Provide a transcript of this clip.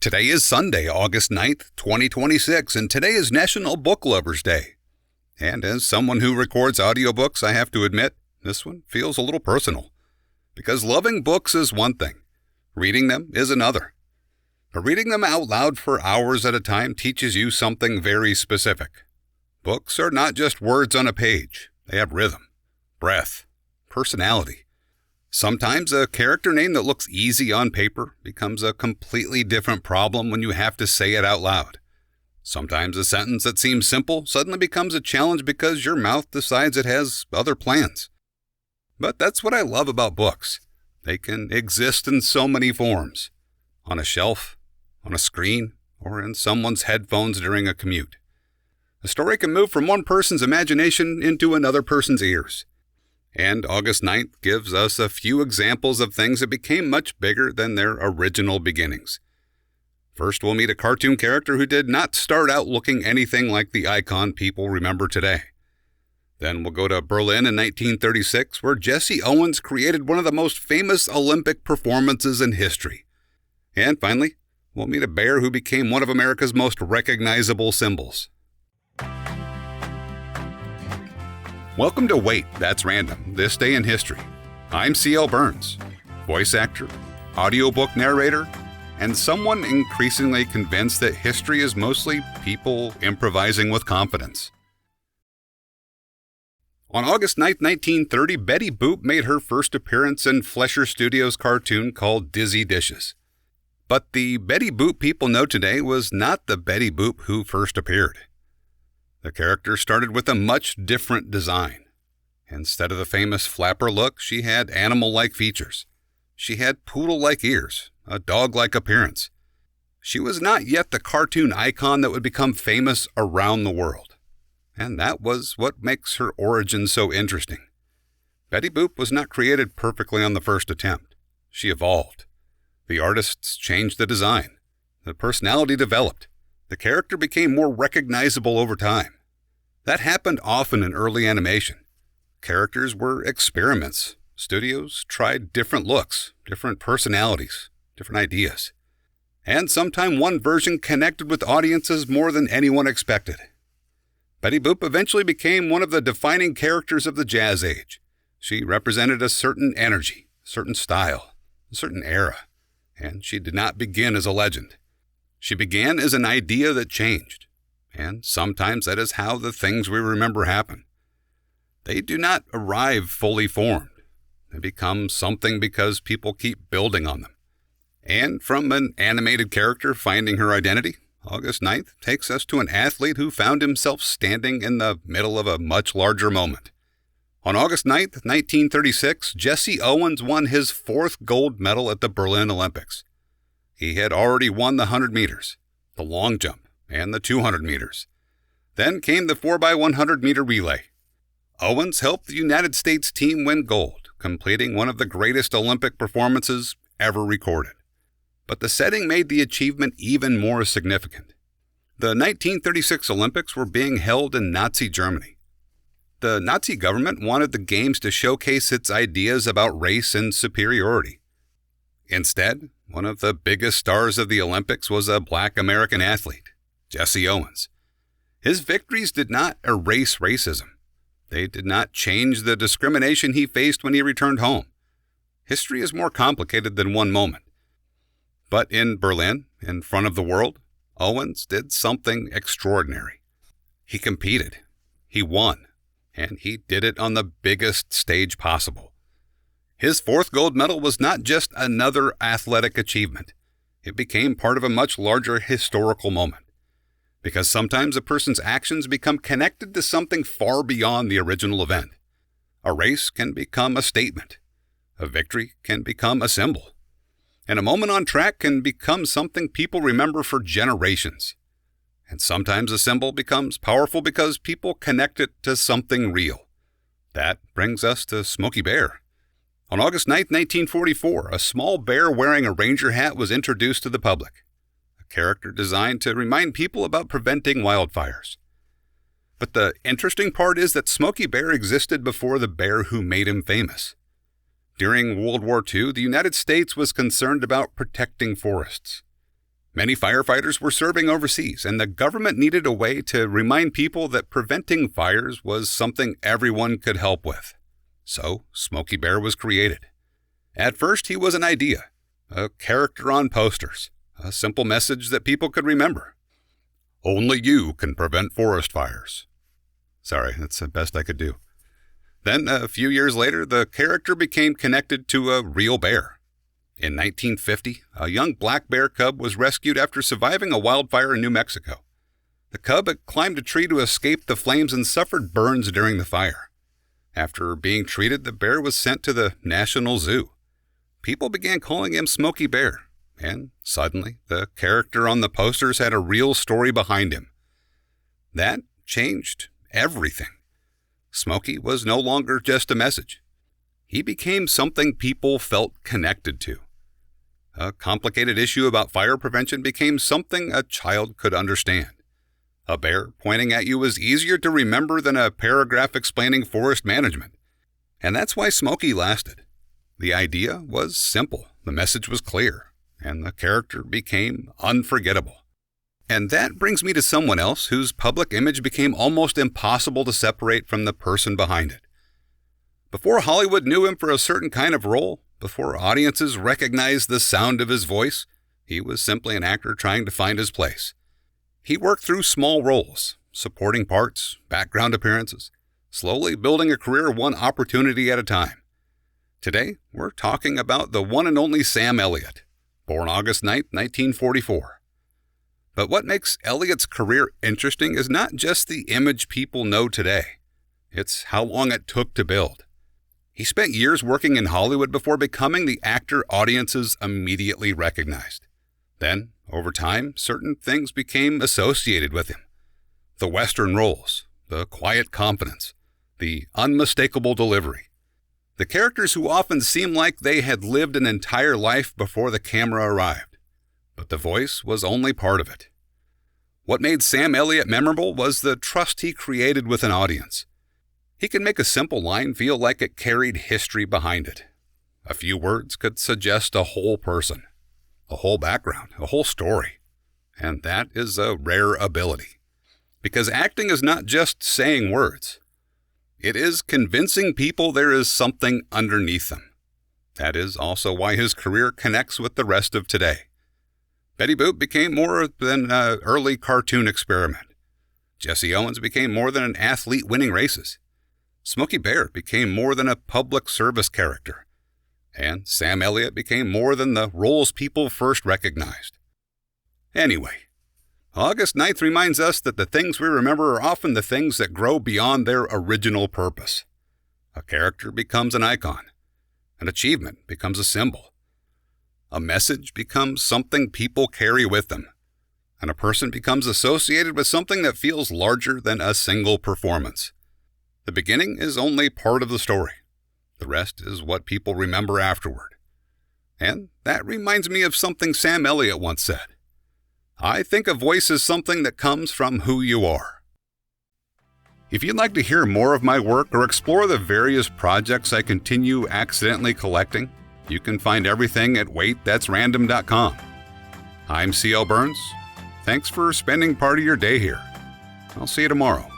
Today is Sunday, August 9th, 2026, and today is National Book Lovers Day. And as someone who records audiobooks, I have to admit, this one feels a little personal. Because loving books is one thing, reading them is another. But reading them out loud for hours at a time teaches you something very specific. Books are not just words on a page. They have rhythm, breath, personality. Sometimes a character name that looks easy on paper becomes a completely different problem when you have to say it out loud. Sometimes a sentence that seems simple suddenly becomes a challenge because your mouth decides it has other plans. But that's what I love about books. They can exist in so many forms. On a shelf, on a screen, or in someone's headphones during a commute. A story can move from one person's imagination into another person's ears. And August 9th gives us a few examples of things that became much bigger than their original beginnings. First, we'll meet a cartoon character who did not start out looking anything like the icon people remember today. Then we'll go to Berlin in 1936, where Jesse Owens created one of the most famous Olympic performances in history. And finally, we'll meet a bear who became one of America's most recognizable symbols. Welcome to Wait, That's Random, This Day in History. I'm C.L. Burns, voice actor, audiobook narrator, and someone increasingly convinced that history is mostly people improvising with confidence. On August 9, 1930, Betty Boop made her first appearance in Fleischer Studios' cartoon called Dizzy Dishes. But the Betty Boop people know today was not the Betty Boop who first appeared. The character started with a much different design. Instead of the famous flapper look, she had animal-like features. She had poodle-like ears, a dog-like appearance. She was not yet the cartoon icon that would become famous around the world. And that was what makes her origin so interesting. Betty Boop was not created perfectly on the first attempt. She evolved. The artists changed the design. The personality developed. The character became more recognizable over time. That happened often in early animation. Characters were experiments. Studios tried different looks, different personalities, different ideas. And sometime one version connected with audiences more than anyone expected. Betty Boop eventually became one of the defining characters of the Jazz Age. She represented a certain energy, a certain style, a certain era. And she did not begin as a legend. She began as an idea that changed, and sometimes that is how the things we remember happen. They do not arrive fully formed. They become something because people keep building on them. And from an animated character finding her identity, August 9th takes us to an athlete who found himself standing in the middle of a much larger moment. On August 9th, 1936, Jesse Owens won his fourth gold medal at the Berlin Olympics. He had already won the 100 meters, the long jump, and the 200 meters. Then came the 4x100 meter relay. Owens helped the United States team win gold, completing one of the greatest Olympic performances ever recorded. But the setting made the achievement even more significant. The 1936 Olympics were being held in Nazi Germany. The Nazi government wanted the Games to showcase its ideas about race and superiority. Instead, one of the biggest stars of the Olympics was a black American athlete, Jesse Owens. His victories did not erase racism. They did not change the discrimination he faced when he returned home. History is more complicated than one moment. But in Berlin, in front of the world, Owens did something extraordinary. He competed. He won. And he did it on the biggest stage possible. His fourth gold medal was not just another athletic achievement. It became part of a much larger historical moment. Because sometimes a person's actions become connected to something far beyond the original event. A race can become a statement. A victory can become a symbol. And a moment on track can become something people remember for generations. And sometimes a symbol becomes powerful because people connect it to something real. That brings us to Smokey Bear. On August 9, 1944, a small bear wearing a ranger hat was introduced to the public. A character designed to remind people about preventing wildfires. But the interesting part is that Smokey Bear existed before the bear who made him famous. During World War II, the United States was concerned about protecting forests. Many firefighters were serving overseas, and the government needed a way to remind people that preventing fires was something everyone could help with. So, Smokey Bear was created. At first, he was an idea, a character on posters, a simple message that people could remember. Only you can prevent forest fires. Sorry, that's the best I could do. Then, a few years later, the character became connected to a real bear. In 1950, a young black bear cub was rescued after surviving a wildfire in New Mexico. The cub had climbed a tree to escape the flames and suffered burns during the fire. After being treated, the bear was sent to the National Zoo. People began calling him Smokey Bear, and suddenly, the character on the posters had a real story behind him. That changed everything. Smokey was no longer just a message. He became something people felt connected to. A complicated issue about fire prevention became something a child could understand. A bear pointing at you was easier to remember than a paragraph explaining forest management. And that's why Smokey lasted. The idea was simple, the message was clear, and the character became unforgettable. And that brings me to someone else whose public image became almost impossible to separate from the person behind it. Before Hollywood knew him for a certain kind of role, before audiences recognized the sound of his voice, he was simply an actor trying to find his place. He worked through small roles, supporting parts, background appearances, slowly building a career one opportunity at a time. Today, we're talking about the one and only Sam Elliott, born August 9, 1944. But what makes Elliott's career interesting is not just the image people know today. It's how long it took to build. He spent years working in Hollywood before becoming the actor audiences immediately recognized. Then, over time, certain things became associated with him. The Western roles, the quiet confidence, the unmistakable delivery. The characters who often seemed like they had lived an entire life before the camera arrived. But the voice was only part of it. What made Sam Elliott memorable was the trust he created with an audience. He could make a simple line feel like it carried history behind it. A few words could suggest a whole person, a whole background, a whole story. And that is a rare ability. Because acting is not just saying words. It is convincing people there is something underneath them. That is also why his career connects with the rest of today. Betty Boop became more than an early cartoon experiment. Jesse Owens became more than an athlete winning races. Smokey Bear became more than a public service character. And Sam Elliott became more than the roles people first recognized. Anyway, August 9th reminds us that the things we remember are often the things that grow beyond their original purpose. A character becomes an icon. An achievement becomes a symbol. A message becomes something people carry with them. And a person becomes associated with something that feels larger than a single performance. The beginning is only part of the story. The rest is what people remember afterward. And that reminds me of something Sam Elliott once said. I think a voice is something that comes from who you are. If you'd like to hear more of my work or explore the various projects I continue accidentally collecting, you can find everything at waitthat'srandom.com. I'm C.L. Burns. Thanks for spending part of your day here. I'll see you tomorrow.